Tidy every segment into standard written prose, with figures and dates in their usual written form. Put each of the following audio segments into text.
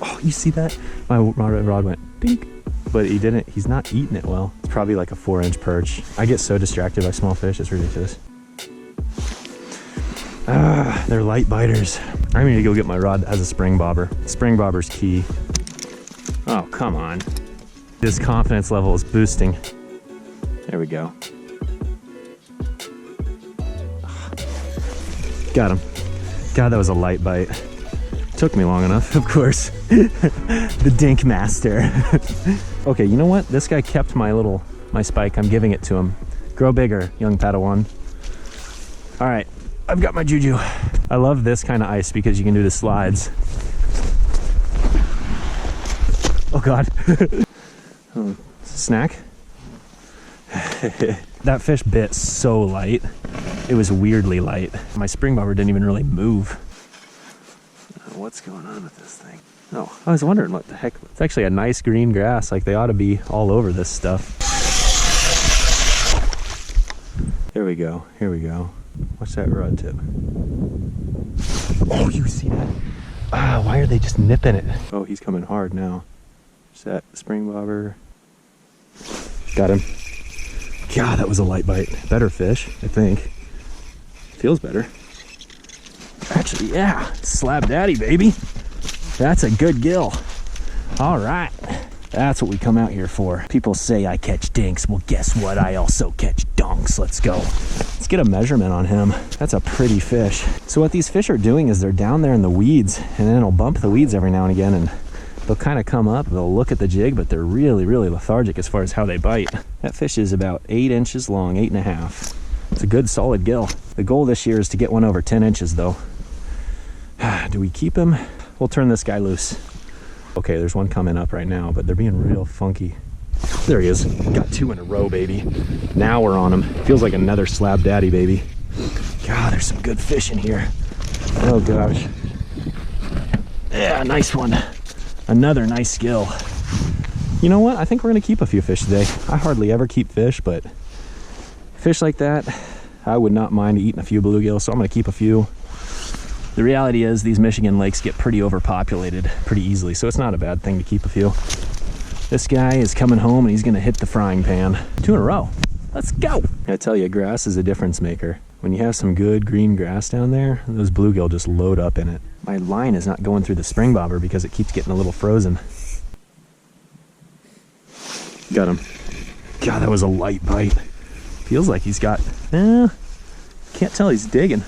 Oh, you see that? My rod went dink, but he didn't. He's not eating it well. It's probably like a 4-inch perch. I get so distracted by small fish, it's ridiculous. Ah, they're light biters. I need to go get my rod that has a spring bobber. Spring bobber's key. Oh, come on. This confidence level is boosting. There we go. Got him. God, that was a light bite. Took me long enough, of course. The dink master. Okay, you know what? This guy kept my spike. I'm giving it to him. Grow bigger, young Padawan. All right, I've got my juju. I love this kind of ice because you can do the slides. Oh God. Oh, snack? That fish bit so light. It was weirdly light. My spring bobber didn't even really move. What's going on with this thing? Oh, I was wondering what the heck. It's actually a nice green grass. Like, they ought to be all over this stuff. There we go. Here we go. Watch that rod tip. Oh, you see that? Ah, why are they just nipping it? Oh, he's coming hard now. There's that spring bobber. Got him. God, that was a light bite. Better fish, I think. Feels better. Actually, yeah. Slab daddy, baby. That's a good gill. All right. That's what we come out here for. People say I catch dinks. Well, guess what? I also catch donks. Let's go. Let's get a measurement on him. That's a pretty fish. So what these fish are doing is they're down there in the weeds, and then it'll bump the weeds every now and again, and they'll kind of come up, they'll look at the jig, but they're really, really lethargic as far as how they bite. That fish is about 8 inches long, 8.5. It's a good solid gill. The goal this year is to get one over 10 inches though. Do we keep him? We'll turn this guy loose. Okay, there's one coming up right now, but they're being real funky. There he is. Got 2 in a row, baby. Now we're on him. Feels like another slab daddy, baby. God, there's some good fish in here. Oh gosh. Yeah, nice one. Another nice gill. You know what? I think we're gonna keep a few fish today. I hardly ever keep fish, but fish like that, I would not mind eating a few bluegill, so I'm gonna keep a few. The reality is these Michigan lakes get pretty overpopulated pretty easily, so it's not a bad thing to keep a few. This guy is coming home and he's gonna hit the frying pan. 2 in a row. Let's go. I tell you, grass is a difference maker. When you have some good green grass down there, those bluegill just load up in it. My line is not going through the spring bobber because it keeps getting a little frozen. Got him. God, that was a light bite. Feels like he's got, can't tell he's digging.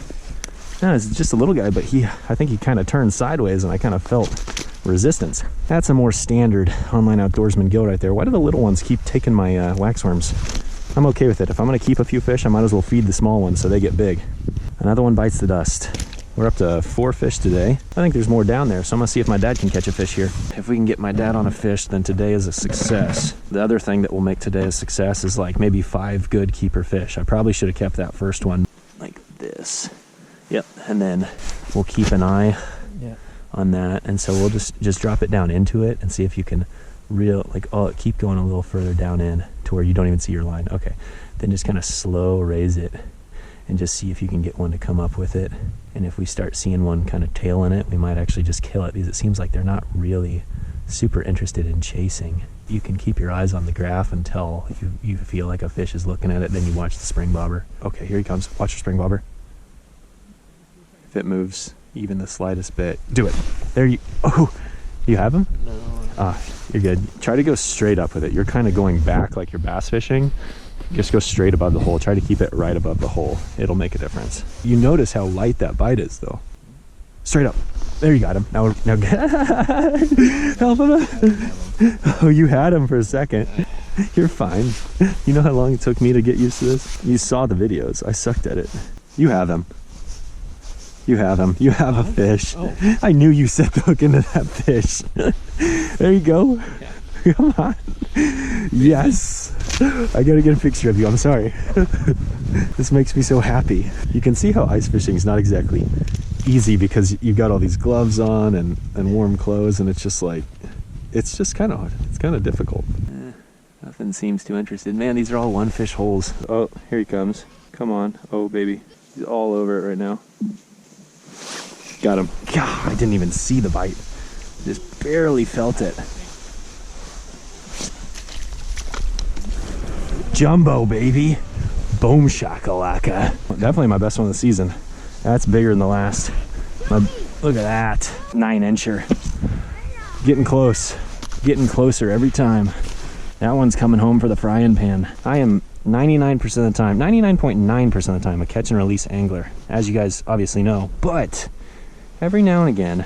No, it's just a little guy, but I think he kind of turned sideways and I kind of felt resistance. That's a more standard online outdoorsman gill right there. Why do the little ones keep taking my waxworms? I'm okay with it. If I'm gonna keep a few fish, I might as well feed the small ones so they get big. Another one bites the dust. We're up to 4 fish today. I think there's more down there, so I'm gonna see if my dad can catch a fish here. If we can get my dad on a fish, then today is a success. The other thing that will make today a success is like maybe 5 good keeper fish. I probably should have kept that first one like this. Yep, and then we'll keep an eye on that, and so we'll just drop it down into it and see if you can keep going a little further down in to where you don't even see your line. Okay, then just kind of slow raise it and just see if you can get one to come up with it. And if we start seeing one kind of tailing it, we might actually just kill it because it seems like they're not really super interested in chasing. You can keep your eyes on the graph until you feel like a fish is looking at it, then you watch the spring bobber. Okay, here he comes. Watch your spring bobber. If it moves even the slightest bit, do it. There you, oh, you have him? No. Ah, you're good. Try to go straight up with it. You're kind of going back like you're bass fishing. Just go straight above the hole. Try to keep it right above the hole. It'll make a difference. You notice how light that bite is though. Straight up. There, you got him. Now help him. Oh, you had him for a second. You're fine. You know how long it took me to get used to this? You saw the videos. I sucked at it. You have him. You have him. You have a fish. Oh. I knew you set the hook into that fish. There you go. Yeah. Come on. Yes. I gotta get a picture of you. I'm sorry. This makes me so happy. You can see how ice fishing is not exactly easy because you've got all these gloves on and warm clothes, and it's just like, it's kind of difficult. Nothing seems too interested. Man, these are all 1 fish holes. Oh, here he comes. Come on. Oh, baby. He's all over it right now. Got him. God, I didn't even see the bite. Just barely felt it. Jumbo, baby. Boom shakalaka. Definitely my best one of the season. That's bigger than the last. Look at that. 9-incher. Getting close. Getting closer every time. That one's coming home for the frying pan. I am 99% of the time, 99.9% of the time, a catch and release angler, as you guys obviously know. But every now and again,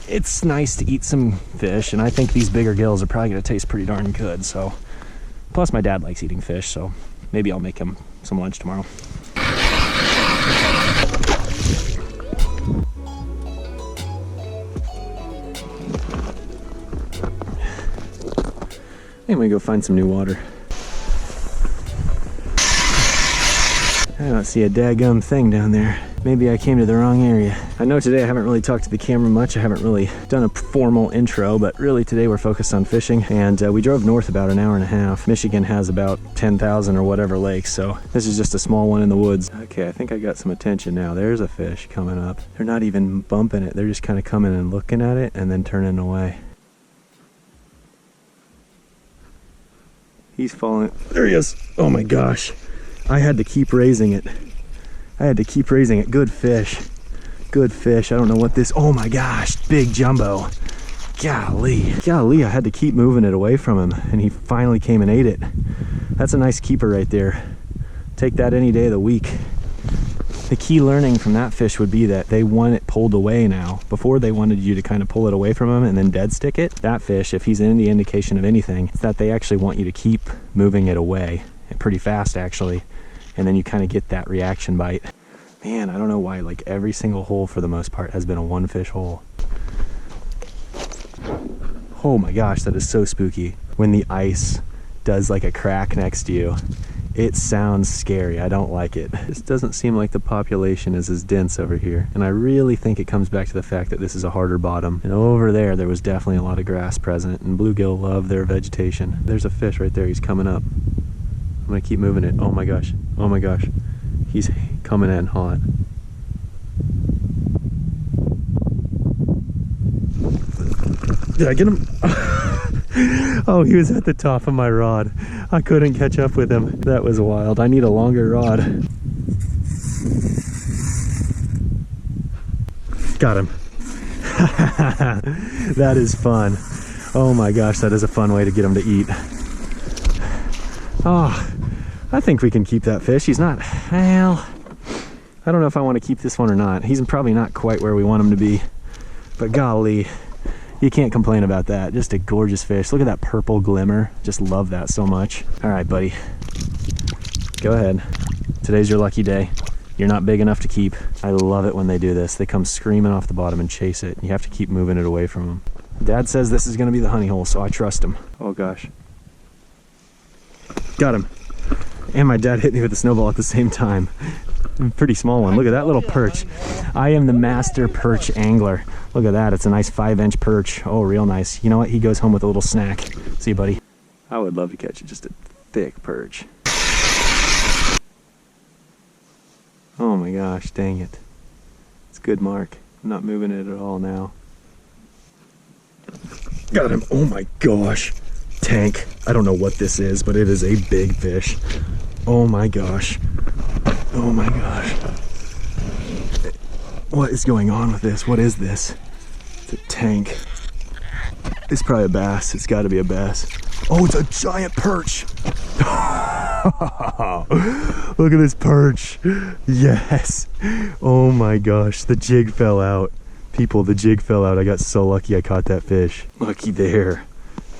it's nice to eat some fish, and I think these bigger gills are probably gonna taste pretty darn good. So, plus my dad likes eating fish, so maybe I'll make him some lunch tomorrow. I'm gonna go find some new water. I don't see a daggum thing down there. Maybe I came to the wrong area. I know today I haven't really talked to the camera much. I haven't really done a formal intro, but really today we're focused on fishing, and we drove north about an hour and a half. Michigan has about 10,000 or whatever lakes, so this is just a small one in the woods. Okay, I think I got some attention now. There's a fish coming up. They're not even bumping it. They're just kind of coming and looking at it and then turning away. He's falling. There he is. Oh my gosh. I had to keep raising it. Good fish. Good fish. I don't know what this. Oh my gosh. Big jumbo. Golly. Golly, I had to keep moving it away from him, and he finally came and ate it. That's a nice keeper right there. Take that any day of the week. The key learning from that fish would be that they want it pulled away now. Before, they wanted you to kind of pull it away from them and then dead stick it. That fish, if he's any indication of anything, it's that they actually want you to keep moving it away, pretty fast actually, and then you kind of get that reaction bite. Man, I don't know why, like every single hole for the most part has been a one fish hole. Oh my gosh, that is so spooky. When the ice does like a crack next to you, it sounds scary. I don't like it. This doesn't seem like the population is as dense over here. And I really think it comes back to the fact that this is a harder bottom. And over there was definitely a lot of grass present, and bluegill love their vegetation. There's a fish right there. He's coming up. I'm gonna keep moving it. Oh my gosh. Oh my gosh. He's coming in hot. Did I get him? Oh, he was at the top of my rod. I couldn't catch up with him. That was wild. I need a longer rod. Got him. That is fun. Oh my gosh, that is a fun way to get him to eat. Oh, I think we can keep that fish. He's not, well, I don't know if I want to keep this one or not. He's probably not quite where we want him to be, but golly, you can't complain about that. Just a gorgeous fish. Look at that purple glimmer. Just love that so much. All right, buddy. Go ahead. Today's your lucky day. You're not big enough to keep. I love it when they do this. They come screaming off the bottom and chase it. You have to keep moving it away from them. Dad says this is going to be the honey hole, so I trust him. Oh gosh. Got him. And my dad hit me with the snowball at the same time. Pretty small one. Look at that little perch. I am the master perch angler. Look at that. It's a nice 5-inch perch. Oh, real nice. You know what? He goes home with a little snack. See you, buddy. I would love to catch just a thick perch. Oh my gosh, dang it. It's a good mark. I'm not moving it at all now. Got him. Oh my gosh. Tank. I don't know what this is, but it is a big fish. Oh my gosh. Oh my gosh. What is going on with this? What is this? It's a tank. It's probably a bass. It's got to be a bass. Oh, it's a giant perch. Look at this perch. Yes. Oh my gosh. The jig fell out. People, the jig fell out. I got so lucky I caught that fish. Looky there.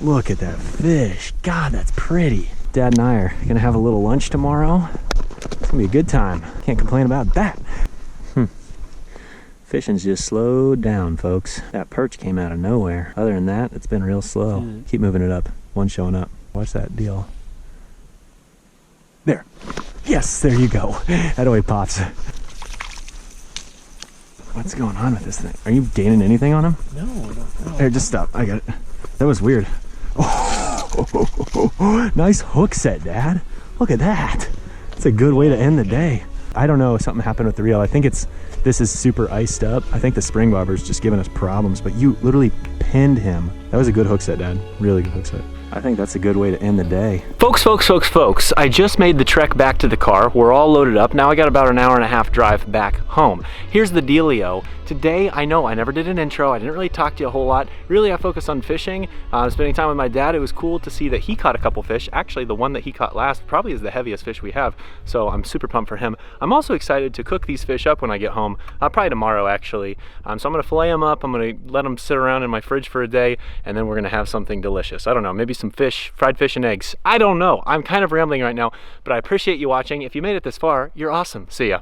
Look at that fish. God, that's pretty. Dad and I are going to have a little lunch tomorrow. It's gonna be a good time. Can't complain about that. Fishing's just slowed down, folks. That perch came out of nowhere. Other than that, it's been real slow. Keep moving it up. One showing up. Watch that deal. There. Yes, there you go. That away pops. What's going on with this thing? Are you gaining anything on him? No, no. Here, just stop. I got it. That was weird. Oh, nice hook set, Dad. Look at that. It's a good way to end the day. I don't know, something happened with the reel. I think this is super iced up. I think the spring bobber's just giving us problems, but you literally pinned him. That was a good hook set, Dad. Really good hook set. I think that's a good way to end the day. Folks, I just made the trek back to the car. We're all loaded up. Now I got about an hour and a half drive back home. Here's the dealio. Today, I know I never did an intro. I didn't really talk to you a whole lot. Really, I focused on fishing, spending time with my dad. It was cool to see that he caught a couple fish. Actually, the one that he caught last probably is the heaviest fish we have. So I'm super pumped for him. I'm also excited to cook these fish up when I get home, probably tomorrow actually. So I'm gonna fillet them up. I'm gonna let them sit around in my fridge for a day, and then we're gonna have something delicious. I don't know, maybe some fish, fried fish and eggs. I don't know. I'm kind of rambling right now, but I appreciate you watching. If you made it this far, you're awesome. See ya.